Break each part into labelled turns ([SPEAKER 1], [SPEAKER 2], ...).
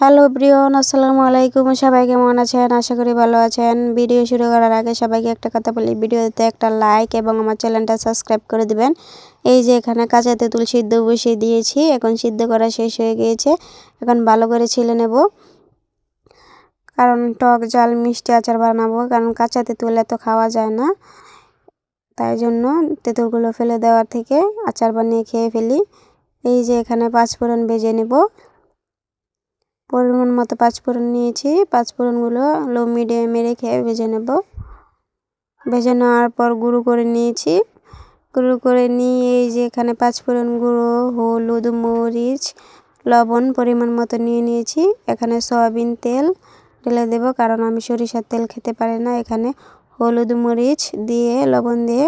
[SPEAKER 1] Hello everyone, আসসালামু আলাইকুম। সবাই কেমন আছেন? আশা করি ভালো আছেন। ভিডিও শুরু করার আগে সবাইকে একটা কথা বলি, ভিডিওতে একটা লাইক এবং আমার চ্যানেলটা সাবস্ক্রাইব করে দিবেন। এই যে এখানে কাঁচা তেঁতুল সিদ্ধ বসিয়ে দিয়েছি, এখন সিদ্ধ করা শেষ হয়ে গিয়েছে। এখন ভালো করে ছিলে নেব, কারণ টক ঝাল মিষ্টি আচার বানাবো, কারণ কাঁচা তেঁতুল এত খাওয়া যায় না, তাই জন্য তেঁতুলগুলো ফেলে দেওয়ার থেকে আচার বানিয়ে খেয়ে ফেলি। এই যে এখানে পাঁচফোড়ন ভেজে নেব। পরিমাণ মতো পাঁচফোড়ন নিয়েছি, পাঁচফোড়নগুলো লো মিডিয়ামে রেখে ভেজে নেব। ভেজে নেওয়ার পর গুঁড়ো করে নিয়েছি। গুঁড়ো করে নিয়ে এই যে এখানে পাঁচফোড়ন গুঁড়ো, হলুদ, মরিচ, লবণ পরিমাণ মতো নিয়ে নিয়েছি। এখানে সয়াবিন তেল ঢেলে দেব, কারণ আমি সরিষার তেল খেতে পারি না। এখানে হলুদ মরিচ দিয়ে লবণ দিয়ে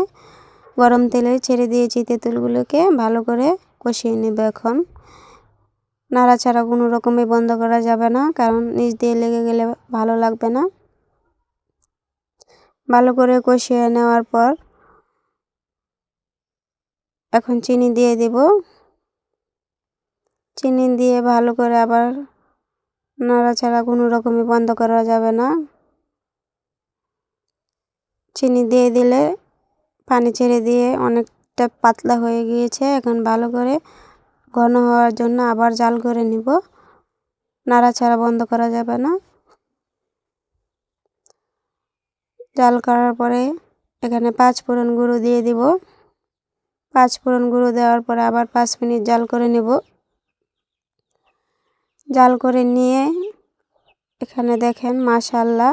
[SPEAKER 1] গরম তেলে ছেড়ে দিয়েছি তেঁতুলগুলোকে, ভালো করে কষিয়ে নেব। এখন নাড়াচাড়া কোনো রকমই বন্ধ করা যাবে না, কারণ নিচ দিয়ে লেগে গেলে ভালো লাগবে না। ভালো করে কষিয়ে নেওয়ার পর এখন চিনি দিয়ে দেব। চিনি দিয়ে ভালো করে আবার নাড়াচাড়া কোনো রকমই বন্ধ করা যাবে না। চিনি দিয়ে দিলে পানি ছেড়ে দিয়ে অনেকটা পাতলা হয়ে গিয়েছে। এখন ভালো করে ঘন হওয়ার জন্য আবার জাল করে নিব, নাড়াচাড়া বন্ধ করা যাবে না। জাল করার পরে এখানে পাঁচফোড়ন গুঁড়ো দিয়ে দিব। পাঁচফোড়ন গুঁড়ো দেওয়ার পরে আবার 5 মিনিট জাল করে নেব। জাল করে নিয়ে এখানে দেখেন মাশাআল্লাহ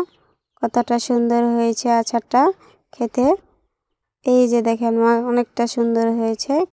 [SPEAKER 1] কতটা সুন্দর হয়েছে আচারটা খেতে। এই যে দেখেন অনেকটা সুন্দর হয়েছে।